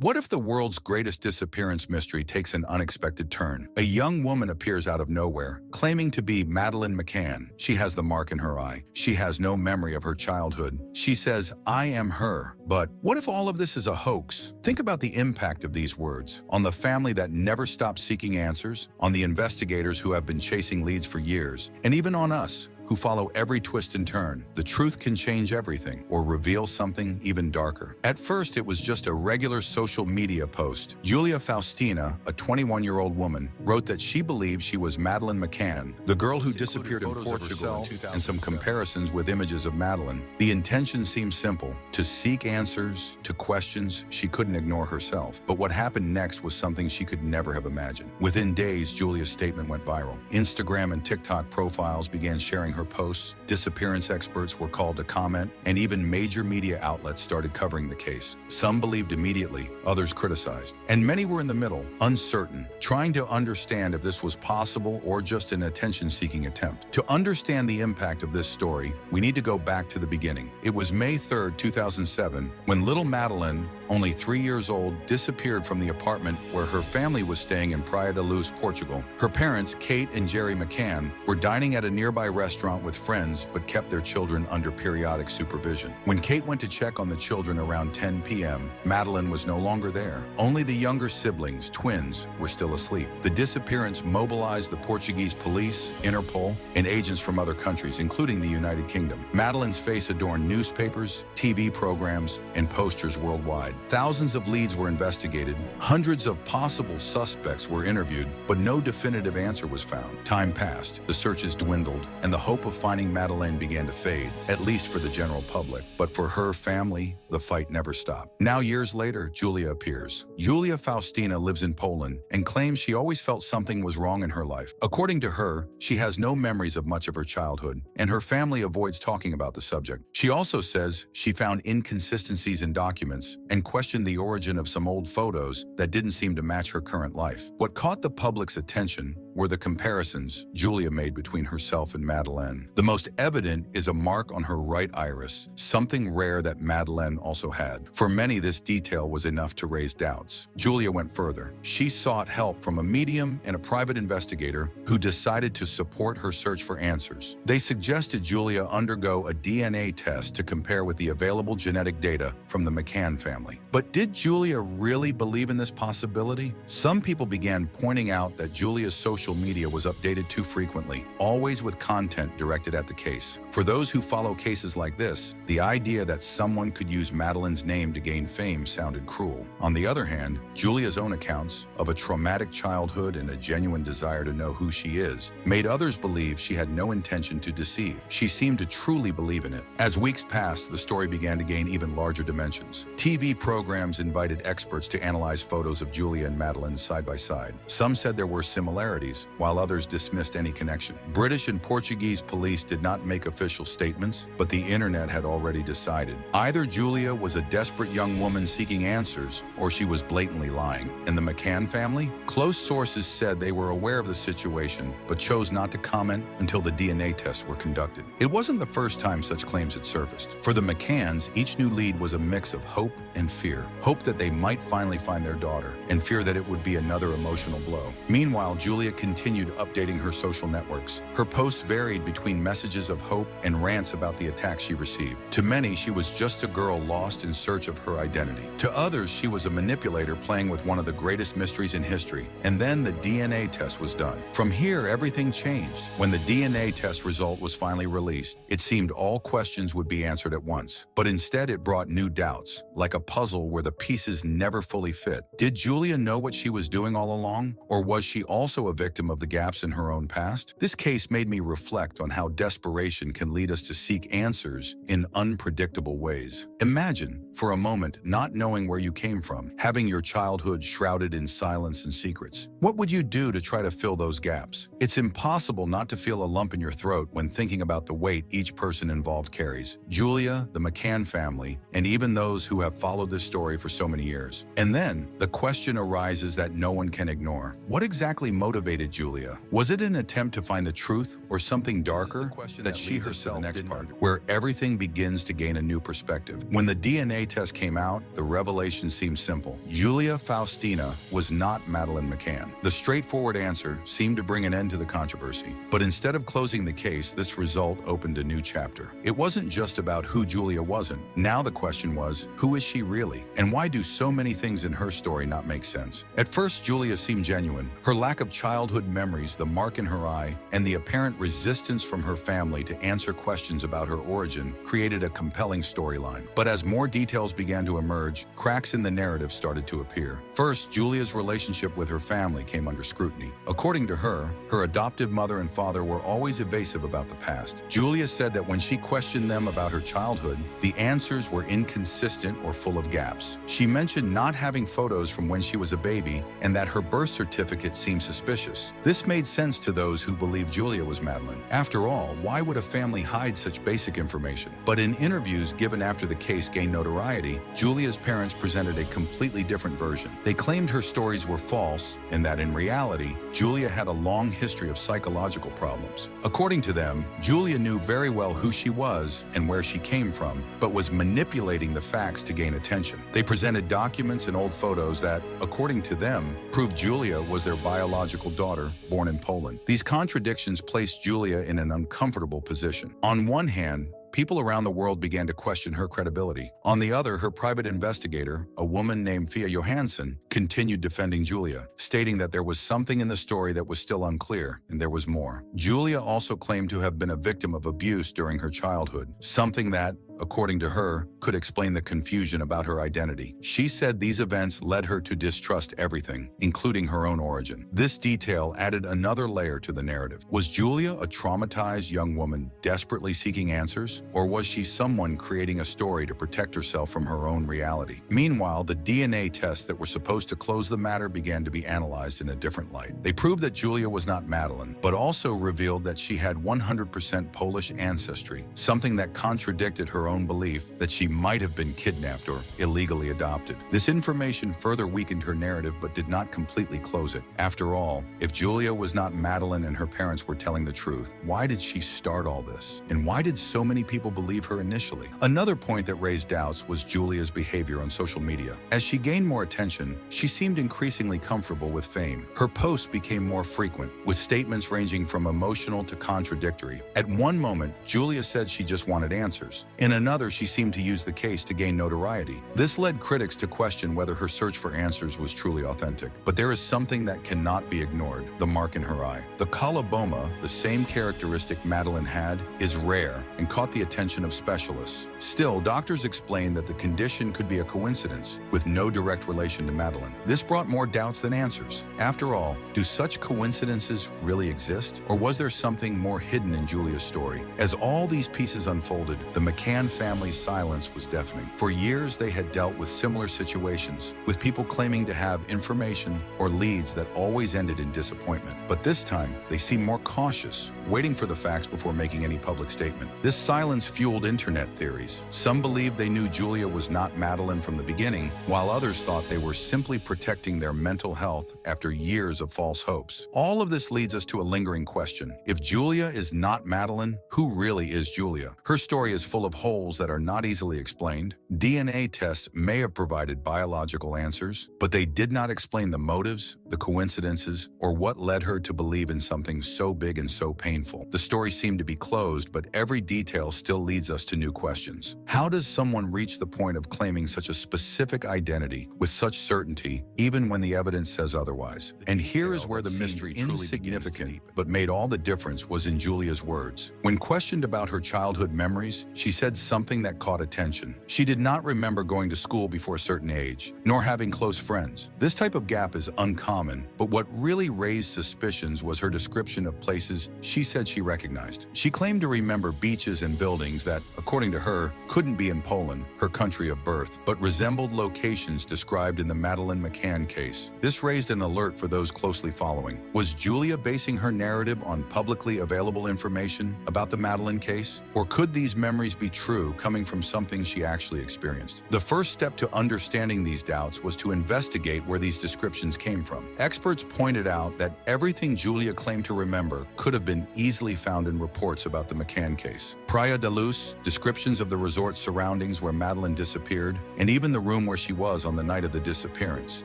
What if the world's greatest disappearance mystery takes an unexpected turn? A young woman appears out of nowhere, claiming to be Madeleine McCann. She has the mark in her eye. She has no memory of her childhood. She says, "I am her." But what if all of this is a hoax? Think about the impact of these words on the family that never stopped seeking answers, on the investigators who have been chasing leads for years, and even on us, who follow every twist and turn. The truth can change everything or reveal something even darker. At first, it was just a regular social media post. Julia Faustina, a 21-year-old woman, wrote that she believed she was Madeleine McCann, the girl who disappeared in Portugal, and some comparisons with images of Madeleine. The intention seemed simple: to seek answers to questions she couldn't ignore herself. But what happened next was something she could never have imagined. Within days, Julia's statement went viral. Instagram and TikTok profiles began sharing her posts, disappearance experts were called to comment, and even major media outlets started covering the case. Some believed immediately, others criticized, and many were in the middle, uncertain, trying to understand if this was possible or just an attention-seeking attempt. To understand the impact of this story, we need to go back to the beginning. It was May 3rd, 2007, when little Madeleine, only 3 years old, disappeared from the apartment where her family was staying in Praia da Luz, Portugal. Her parents, Kate and Jerry McCann, were dining at a nearby restaurant with friends but kept their children under periodic supervision. When Kate went to check on the children around 10 p.m., Madeleine was no longer there. Only the younger siblings, twins, were still asleep. The disappearance mobilized the Portuguese police, Interpol, and agents from other countries, including the United Kingdom. Madeleine's face adorned newspapers, TV programs, and posters worldwide. Thousands of leads were investigated, hundreds of possible suspects were interviewed, but no definitive answer was found. Time passed, the searches dwindled, and the hope of finding Madeleine began to fade, at least for the general public. But for her family, the fight never stopped. Now, years later, Julia appears. Julia Faustina lives in Poland and claims she always felt something was wrong in her life. According to her, she has no memories of much of her childhood, and her family avoids talking about the subject. She also says she found inconsistencies in documents and questioned the origin of some old photos that didn't seem to match her current life. What caught the public's attention were the comparisons Julia made between herself and Madeleine. The most evident is a mark on her right iris, something rare that Madeleine also had. For many, this detail was enough to raise doubts. Julia went further. She sought help from a medium and a private investigator who decided to support her search for answers. They suggested Julia undergo a DNA test to compare with the available genetic data from the McCann family. But did Julia really believe in this possibility? Some people began pointing out that Julia's social media was updated too frequently, always with content directed at the case. For those who follow cases like this, the idea that someone could use Madeleine's name to gain fame sounded cruel. On the other hand, Julia's own accounts of a traumatic childhood and a genuine desire to know who she is made others believe she had no intention to deceive. She seemed to truly believe in it. As weeks passed, the story began to gain even larger dimensions. TV programs invited experts to analyze photos of Julia and Madeleine side by side. Some said there were similarities, while others dismissed any connection. British and Portuguese police did not make official statements, but the internet had already decided. Either Julia was a desperate young woman seeking answers, or she was blatantly lying. And the McCann family? Close sources said they were aware of the situation, but chose not to comment until the DNA tests were conducted. It wasn't the first time such claims had surfaced. For the McCanns, each new lead was a mix of hope and fear. Hope that they might finally find their daughter, and fear that it would be another emotional blow. Meanwhile, Julia continued updating her social networks. Her posts varied between messages of hope and rants about the attacks she received. To many, she was just a girl lost in search of her identity. To others, she was a manipulator playing with one of the greatest mysteries in history. And then the DNA test was done. From here, everything changed. When the DNA test result was finally released, it seemed all questions would be answered at once. But instead, it brought new doubts, like a puzzle where the pieces never fully fit. Did Julia know what she was doing all along? Or was she also a victim of the gaps in her own past? This case made me reflect on how desperation can lead us to seek answers in unpredictable ways. Imagine, for a moment, not knowing where you came from, having your childhood shrouded in silence and secrets. What would you do to try to fill those gaps? It's impossible not to feel a lump in your throat when thinking about the weight each person involved carries. Julia, the McCann family, and even those who have followed this story for so many years. And then, the question arises that no one can ignore. What exactly motivated motivated Julia? Was it an attempt to find the truth or something darker that she herself next part, where everything begins to gain a new perspective? When the DNA test came out, the revelation seemed simple. Julia Faustina was not Madeleine McCann. The straightforward answer seemed to bring an end to the controversy. But instead of closing the case, this result opened a new chapter. It wasn't just about who Julia wasn't. Now the question was, who is she really? And why do so many things in her story not make sense? At first, Julia seemed genuine. Her lack of childhood memories, the mark in her eye, and the apparent resistance from her family to answer questions about her origin created a compelling storyline. But as more details began to emerge, cracks in the narrative started to appear. First, Julia's relationship with her family came under scrutiny. According to her, her adoptive mother and father were always evasive about the past. Julia said that when she questioned them about her childhood, the answers were inconsistent or full of gaps. She mentioned not having photos from when she was a baby and that her birth certificate seemed suspicious. This made sense to those who believed Julia was Madeleine. After all, why would a family hide such basic information? But in interviews given after the case gained notoriety, Julia's parents presented a completely different version. They claimed her stories were false and that in reality, Julia had a long history of psychological problems. According to them, Julia knew very well who she was and where she came from, but was manipulating the facts to gain attention. They presented documents and old photos that, according to them, proved Julia was their biological daughter, born in Poland. These contradictions placed Julia in an uncomfortable position. On one hand, people around the world began to question her credibility. On the other, her private investigator, a woman named Fia Johansson, continued defending Julia, stating that there was something in the story that was still unclear, and there was more. Julia also claimed to have been a victim of abuse during her childhood, something that, according to her, could explain the confusion about her identity. She said these events led her to distrust everything, including her own origin. This detail added another layer to the narrative. Was Julia a traumatized young woman desperately seeking answers? Or was she someone creating a story to protect herself from her own reality? Meanwhile, the DNA tests that were supposed to close the matter began to be analyzed in a different light. They proved that Julia was not Madeleine, but also revealed that she had 100% Polish ancestry, something that contradicted her own belief that she might have been kidnapped or illegally adopted. This information further weakened her narrative but did not completely close it. After all, if Julia was not Madeleine and her parents were telling the truth, why did she start all this? And why did so many people believe her initially? Another point that raised doubts was Julia's behavior on social media. As she gained more attention, she seemed increasingly comfortable with fame. Her posts became more frequent, with statements ranging from emotional to contradictory. At one moment, Julia said she just wanted answers. In another, she seemed to use the case to gain notoriety. This led critics to question whether her search for answers was truly authentic. But there is something that cannot be ignored: the mark in her eye. The coloboma, the same characteristic Madeleine had, is rare and caught the attention of specialists. Still, doctors explained that the condition could be a coincidence with no direct relation to Madeleine. This brought more doubts than answers. After all, do such coincidences really exist? Or was there something more hidden in Julia's story? As all these pieces unfolded, the McCann family's silence was deafening. For years, they had dealt with similar situations, with people claiming to have information or leads that always ended in disappointment. But this time, they seemed more cautious, waiting for the facts before making any public statement. This silence fueled internet theories. Some believed they knew Julia was not Madeleine from the beginning, while others thought they were simply protecting their mental health after years of false hopes. All of this leads us to a lingering question. If Julia is not Madeleine, who really is Julia? Her story is full of holes that are not easily explained. DNA tests may have provided biological answers, but they did not explain the motives, the coincidences, or what led her to believe in something so big and so painful. The story seemed to be closed, but every detail still leads us to new questions. How does someone reach the point of claiming such a specific identity with such certainty, even when the evidence says otherwise? And here is where the mystery, insignificant but made all the difference, was in Julia's words. When questioned about her childhood memories, she said something that caught attention. She did not remember going to school before a certain age, nor having close friends. This type of gap is uncommon, but what really raised suspicions was her description of places she said she recognized. She claimed to remember beaches and buildings that, according to her, couldn't be in Poland, her country of birth, but resembled locations described in the Madeleine Madeleine McCann case. This raised an alert for those closely following. Was Julia basing her narrative on publicly available information about the Madeleine case? Or could these memories be true, coming from something she actually experienced? The first step to understanding these doubts was to investigate where these descriptions came from. Experts pointed out that everything Julia claimed to remember could have been easily found in reports about the McCann case. Praia da Luz, descriptions of the resort surroundings where Madeleine disappeared, and even the room where she was on the night of the disappearance.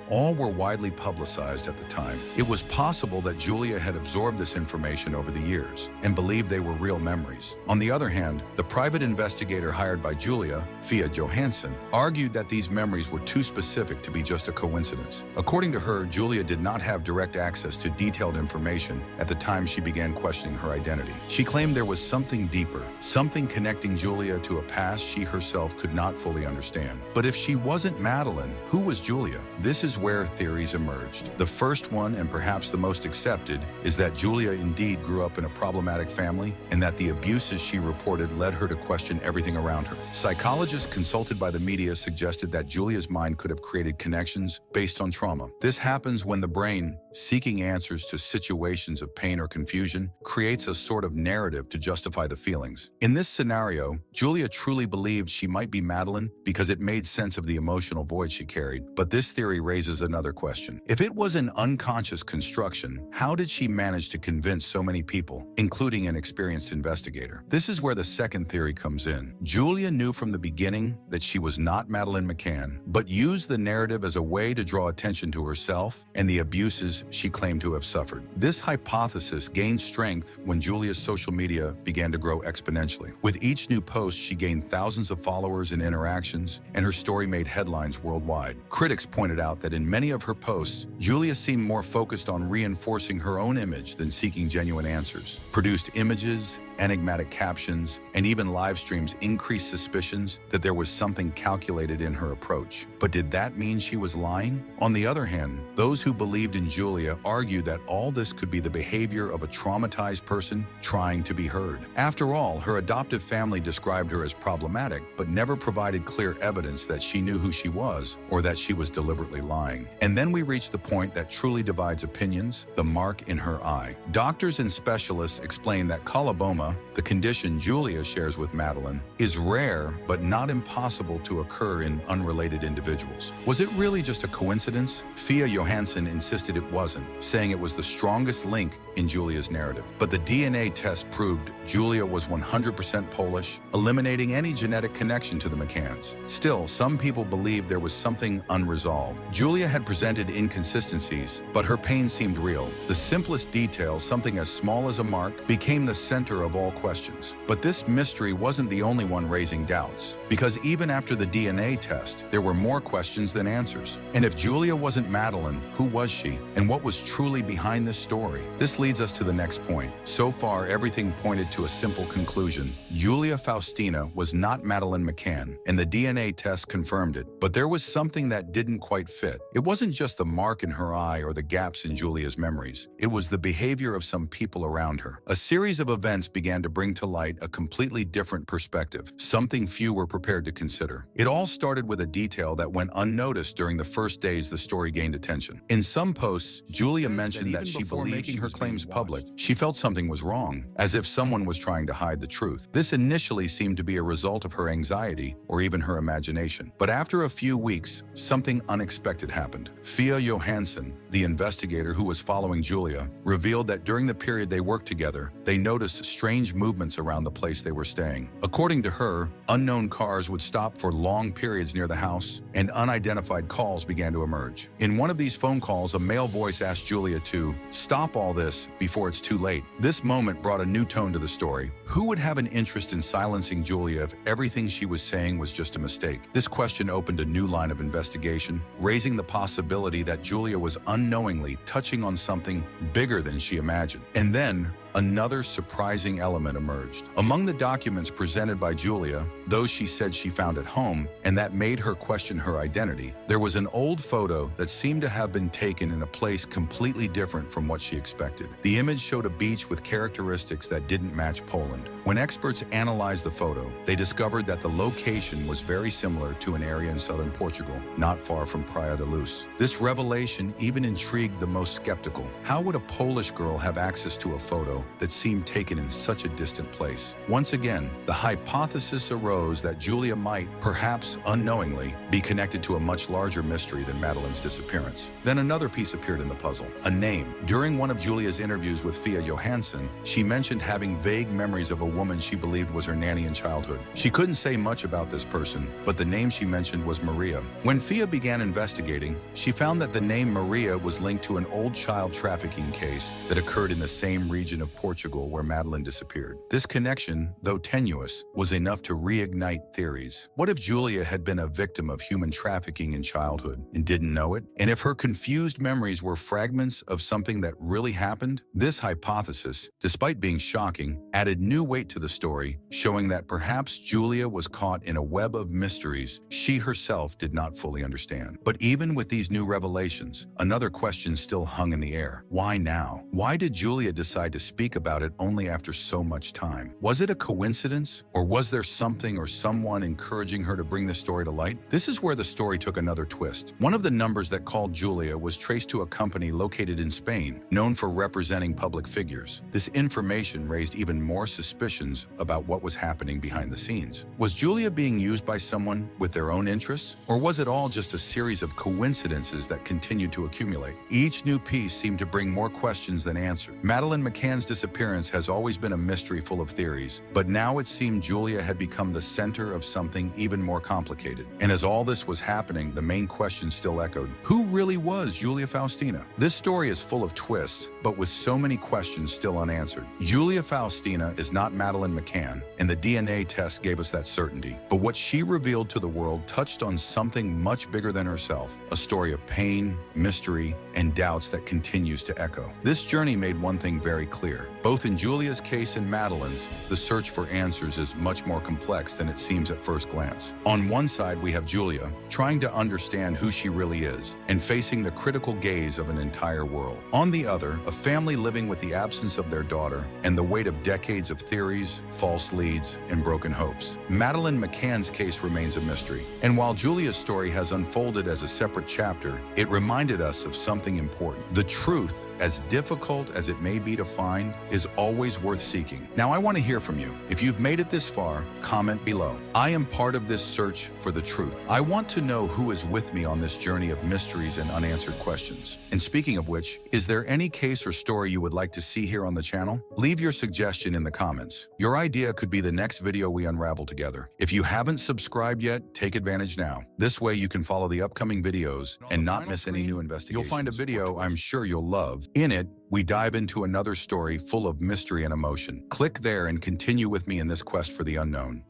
All were widely publicized at the time. It was possible that Julia had absorbed this information over the years and believed they were real memories. On the other hand, the private investigator hired by Julia, Fia Johansson, argued that these memories were too specific to be just a coincidence. According to her, Julia did not have direct access to detailed information at the time she began questioning her identity. She claimed there was something deeper, something connecting Julia to a past she herself could not fully understand. But if she wasn't Madeleine, who was Julia? This is where theories emerged. The first one, and perhaps the most accepted, is that Julia indeed grew up in a problematic family and that the abuses she reported led her to question everything around her. Psychologists consulted by the media suggested that Julia's mind could have created connections based on trauma. This happens when the brain, seeking answers to situations of pain or confusion, creates a sort of narrative to justify the feelings. In this scenario, Julia truly believed she might be Madeleine because it made sense of the emotional void she carried. But this theory raises another question. If it was an unconscious construction, how did she manage to convince so many people, including an experienced investigator? This is where the second theory comes in. Julia knew from the beginning that she was not Madeleine McCann, but used the narrative as a way to draw attention to herself and the abuses she claimed to have suffered. This hypothesis gained strength when Julia's social media began to grow exponentially. With each new post, she gained thousands of followers and interactions, and her story made headlines worldwide. Critics pointed out that in many of her posts, Julia seemed more focused on reinforcing her own image than seeking genuine answers. Produced images, enigmatic captions, and even live streams increased suspicions that there was something calculated in her approach. But did that mean she was lying? On the other hand, those who believed in Julia argued that all this could be the behavior of a traumatized person trying to be heard. After all, her adoptive family described her as problematic, but never provided clear evidence that she knew who she was or that she was deliberately lying. And then we reach the point that truly divides opinions: the mark in her eye. Doctors and specialists explain that coloboma, the condition Julia shares with Madeleine, is rare but not impossible to occur in unrelated individuals. Was it really just a coincidence? Fia Johansson insisted it wasn't, saying it was the strongest link in Julia's narrative. But the DNA test proved Julia was 100% Polish, eliminating any genetic connection to the McCanns. Still, some people believed there was something unresolved. Julia had presented inconsistencies, but her pain seemed real. The simplest detail, something as small as a mark, became the center of all questions. But this mystery wasn't the only one raising doubts, because even after the DNA test, there were more questions than answers. And if Julia wasn't Madeleine, who was she? And what was truly behind this story? This leads us to the next point. So far, everything pointed to a simple conclusion. Julia Faustina was not Madeleine McCann, and the DNA test confirmed it. But there was something that didn't quite fit. It wasn't just the mark in her eye or the gaps in Julia's memories. It was the behavior of some people around her. A series of events began to bring to light a completely different perspective, something few were prepared to consider. It all started with a detail that went unnoticed during the first days the story gained attention. In some posts, Julia mentioned that she believed making her claims public, she felt something was wrong, as if someone was trying to hide the truth. This initially seemed to be a result of her anxiety or even her imagination. But after a few weeks, something unexpected happened. Fia Johansson, the investigator who was following Julia, revealed that during the period they worked together, they noticed strange movements around the place they were staying. According to her, unknown cars would stop for long periods near the house, and unidentified calls began to emerge. In one of these phone calls, a male voice asked Julia to stop all this before it's too late. This moment brought a new tone to the story. Who would have an interest in silencing Julia if everything she was saying was just a mistake? This question opened a new line of investigation, raising the possibility that Julia was unknowingly touching on something bigger than she imagined. And then, another surprising element emerged. Among the documents presented by Julia, those she said she found at home and that made her question her identity, there was an old photo that seemed to have been taken in a place completely different from what she expected. The image showed a beach with characteristics that didn't match Poland. When experts analyzed the photo, they discovered that the location was very similar to an area in southern Portugal, not far from Praia da Luz. This revelation even intrigued the most skeptical. How would a Polish girl have access to a photo that seemed taken in such a distant place? Once again, the hypothesis arose that Julia might, perhaps unknowingly, be connected to a much larger mystery than Madeleine's disappearance. Then another piece appeared in the puzzle: a name. During one of Julia's interviews with Fia Johansson, she mentioned having vague memories of a woman she believed was her nanny in childhood. She couldn't say much about this person, but the name she mentioned was Maria. When Fia began investigating, she found that the name Maria was linked to an old child trafficking case that occurred in the same region of Portugal where Madeleine disappeared. This connection, though tenuous, was enough to reignite theories. What if Julia had been a victim of human trafficking in childhood and didn't know it? And if her confused memories were fragments of something that really happened? This hypothesis, despite being shocking, added new weight to the story, showing that perhaps Julia was caught in a web of mysteries she herself did not fully understand. But even with these new revelations, another question still hung in the air. Why now? Why did Julia decide to speak about it only after so much time? Was it a coincidence, or was there something or someone encouraging her to bring this story to light? This is where the story took another twist. One of the numbers that called Julia was traced to a company located in Spain, known for representing public figures. This information raised even more suspicions about what was happening behind the scenes. Was Julia being used by someone with their own interests, or was it all just a series of coincidences that continued to accumulate? Each new piece seemed to bring more questions than answers. Madeleine McCann's disappearance has always been a mystery full of theories, but now it seemed Julia had become the center of something even more complicated. And as all this was happening, the main question still echoed: who really was Julia Faustina? This story is full of twists, but with so many questions still unanswered. Julia Faustina is not Madeleine McCann, and the DNA test gave us that certainty. But what she revealed to the world touched on something much bigger than herself, a story of pain, mystery, and doubts that continues to echo. This journey made one thing very clear. Both in Julia's case and Madeleine's, the search for answers is much more complex than it seems at first glance. On one side, we have Julia, trying to understand who she really is, and facing the critical gaze of an entire world. On the other, a family living with the absence of their daughter and the weight of decades of theories, false leads, and broken hopes. Madeleine McCann's case remains a mystery, and while Julia's story has unfolded as a separate chapter, it reminded us of something important. The truth, as difficult as it may be to find, is always worth seeking. Now, I want to hear from you. If you've made it this far, comment below. I am part of this search for the truth. I want to know who is with me on this journey of mysteries and unanswered questions. And speaking of which, is there any case or story you would like to see here on the channel? Leave your suggestion in the comments. Your idea could be the next video we unravel together. If you haven't subscribed yet, take advantage now. This way you can follow the upcoming videos and not miss any new investigations. You'll find a video I'm sure you'll love. In it, we dive into another story full of mystery and emotion. Click there and continue with me in this quest for the unknown.